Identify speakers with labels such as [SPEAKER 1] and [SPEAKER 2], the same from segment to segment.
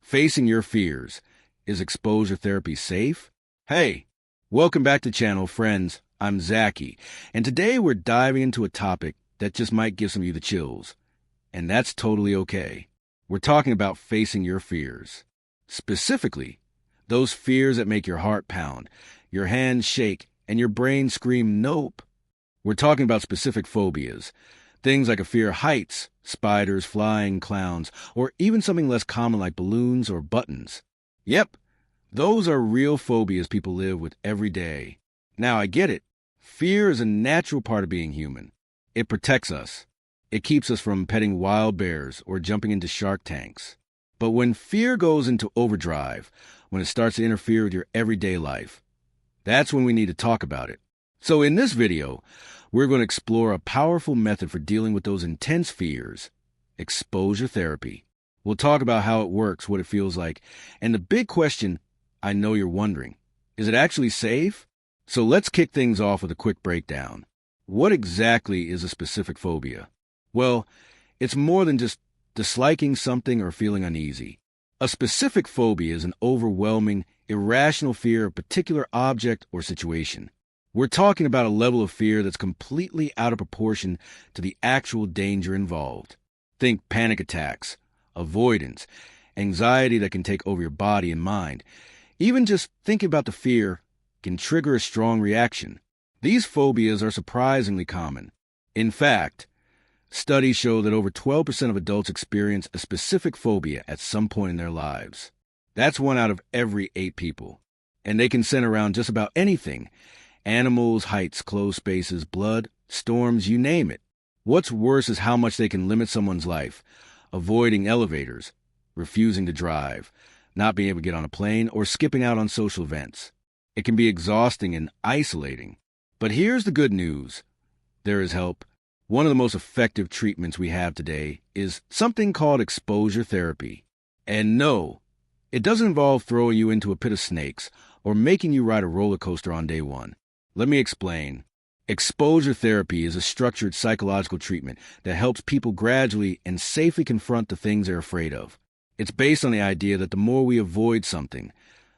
[SPEAKER 1] Facing your fears. Is exposure therapy safe? Hey, welcome back to the channel, friends. I'm Zaki, and today we're diving into a topic that just might give some of you the chills. And that's totally okay. We're talking about facing your fears. Specifically, those fears that make your heart pound, your hands shake, and your brain scream, nope. We're talking about specific phobias. Things like a fear of heights, spiders, flying, clowns, or even something less common like balloons or buttons. Yep, those are real phobias people live with every day. Now, I get it. Fear is a natural part of being human. It protects us. It keeps us from petting wild bears or jumping into shark tanks. But when fear goes into overdrive, when it starts to interfere with your everyday life, that's when we need to talk about it. So in this video, we're going to explore a powerful method for dealing with those intense fears, exposure therapy. We'll talk about how it works, what it feels like, and the big question I know you're wondering, is it actually safe? So let's kick things off with a quick breakdown. What exactly is a specific phobia? Well, it's more than just disliking something or feeling uneasy. A specific phobia is an overwhelming, irrational fear of a particular object or situation. We're talking about a level of fear that's completely out of proportion to the actual danger involved. Think panic attacks, avoidance, anxiety that can take over your body and mind. Even just thinking about the fear can trigger a strong reaction. These phobias are surprisingly common. In fact, studies show that over 12% of adults experience a specific phobia at some point in their lives. That's 1 out of every 8 people. And they can center around just about anything. Animals, heights, closed spaces, blood, storms, you name it. What's worse is how much they can limit someone's life. Avoiding elevators, refusing to drive, not being able to get on a plane, or skipping out on social events. It can be exhausting and isolating. But here's the good news. There is help. One of the most effective treatments we have today is something called exposure therapy. And no, it doesn't involve throwing you into a pit of snakes or making you ride a roller coaster on day one. Let me explain. Exposure therapy is a structured psychological treatment that helps people gradually and safely confront the things they're afraid of. It's based on the idea that the more we avoid something,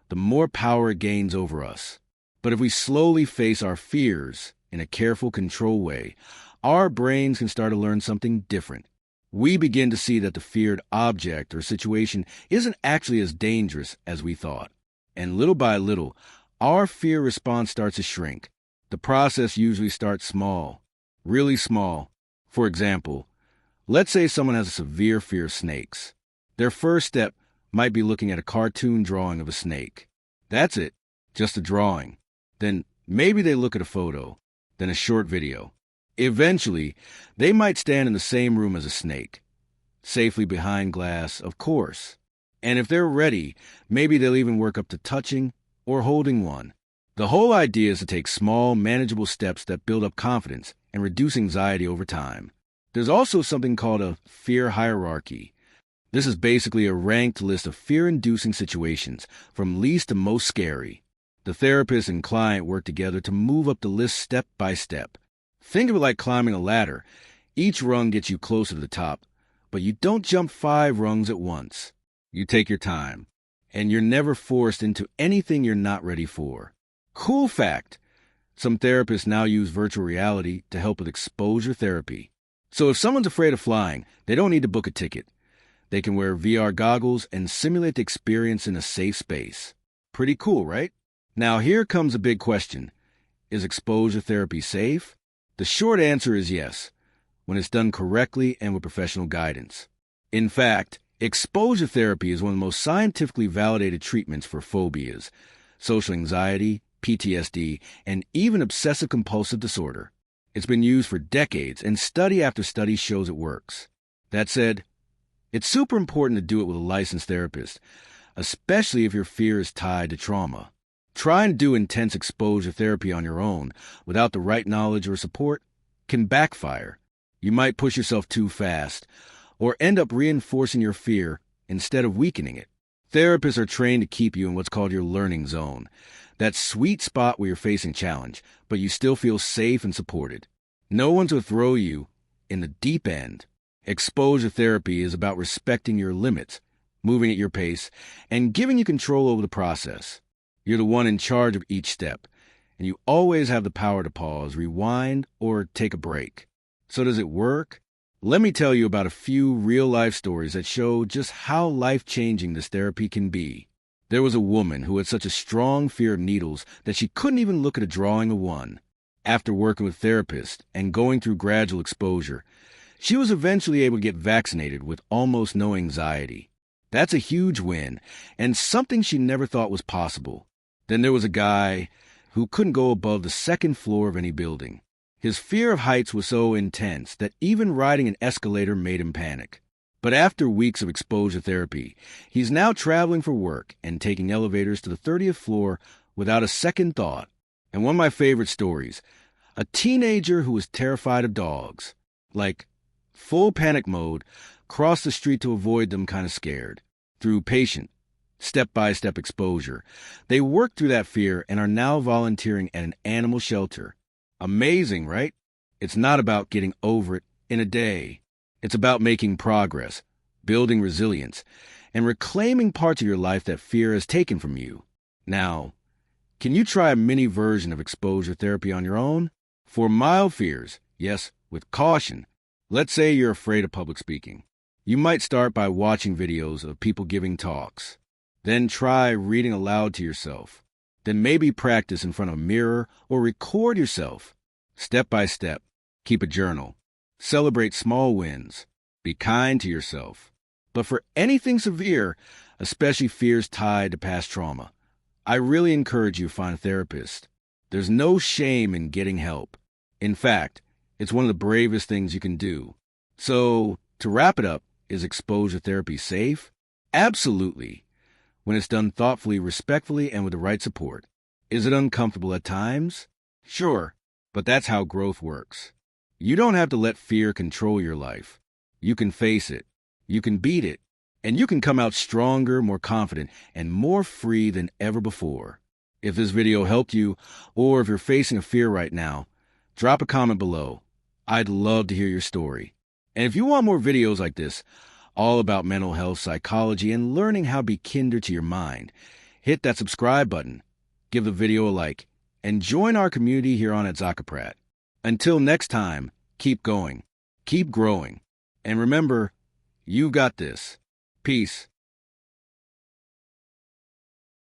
[SPEAKER 1] the more power it gains over us. But if we slowly face our fears in a careful, controlled way, our brains can start to learn something different. We begin to see that the feared object or situation isn't actually as dangerous as we thought. And little by little, our fear response starts to shrink. The process usually starts small, really small. For example, let's say someone has a severe fear of snakes. Their first step might be looking at a cartoon drawing of a snake. That's it, just a drawing. Then maybe they look at a photo, then a short video. Eventually, they might stand in the same room as a snake, safely behind glass, of course. And if they're ready, maybe they'll even work up to touching or holding one. The whole idea is to take small, manageable steps that build up confidence and reduce anxiety over time. There's also something called a fear hierarchy. This is basically a ranked list of fear-inducing situations, from least to most scary. The therapist and client work together to move up the list step by step. Think of it like climbing a ladder. Each rung gets you closer to the top, but you don't jump 5 rungs at once. You take your time, and you're never forced into anything you're not ready for. Cool fact, some therapists now use virtual reality to help with exposure therapy. So if someone's afraid of flying, they don't need to book a ticket. They can wear VR goggles and simulate the experience in a safe space. Pretty cool, right? Now here comes a big question. Is exposure therapy safe? The short answer is yes, when it's done correctly and with professional guidance. In fact, exposure therapy is one of the most scientifically validated treatments for phobias, social anxiety, PTSD, and even obsessive-compulsive disorder. It's been used for decades, and study after study shows it works. That said, it's super important to do it with a licensed therapist, especially if your fear is tied to trauma. Trying to do intense exposure therapy on your own without the right knowledge or support can backfire. You might push yourself too fast or end up reinforcing your fear instead of weakening it. Therapists are trained to keep you in what's called your learning zone, that sweet spot where you're facing challenge, but you still feel safe and supported. No one's to throw you in the deep end. Exposure therapy is about respecting your limits moving at your pace, and giving you control over the process. You're the one in charge of each step, and you always have the power to pause, rewind, or take a break. So does it work? Let me tell you about a few real-life stories that show just how life-changing this therapy can be. There was a woman who had such a strong fear of needles that she couldn't even look at a drawing of one. After working with therapists and going through gradual exposure, she was eventually able to get vaccinated with almost no anxiety. That's a huge win, and something she never thought was possible. Then there was a guy who couldn't go above the second floor of any building. His fear of heights was so intense that even riding an escalator made him panic. But after weeks of exposure therapy, he's now traveling for work and taking elevators to the 30th floor without a second thought. And one of my favorite stories, a teenager who was terrified of dogs, like full panic mode, crossed the street to avoid them kind of scared. Through patient, step-by-step exposure, they worked through that fear and are now volunteering at an animal shelter. Amazing, right? It's not about getting over it in a day. It's about making progress, building resilience, and reclaiming parts of your life that fear has taken from you. Now, can you try a mini version of exposure therapy on your own? For mild fears, yes, with caution. Let's say you're afraid of public speaking. You might start by watching videos of people giving talks. Then try reading aloud to yourself. Then maybe practice in front of a mirror or record yourself. Step by step, keep a journal. Celebrate small wins. Be kind to yourself. But for anything severe, especially fears tied to past trauma, I really encourage you to find a therapist. There's no shame in getting help. In fact, it's one of the bravest things you can do. So, to wrap it up, is exposure therapy safe? Absolutely. When it's done thoughtfully, respectfully, and with the right support. Is it uncomfortable at times? Sure, but that's how growth works. You don't have to let fear control your life. You can face it. You can beat it. And you can come out stronger, more confident, and more free than ever before. If this video helped you, or if you're facing a fear right now, drop a comment below. I'd love to hear your story. And if you want more videos like this, all about mental health, psychology, and learning how to be kinder to your mind, hit that subscribe button, give the video a like, and join our community here on at Zaki. Until next time, keep going, keep growing, and remember, you got this. Peace.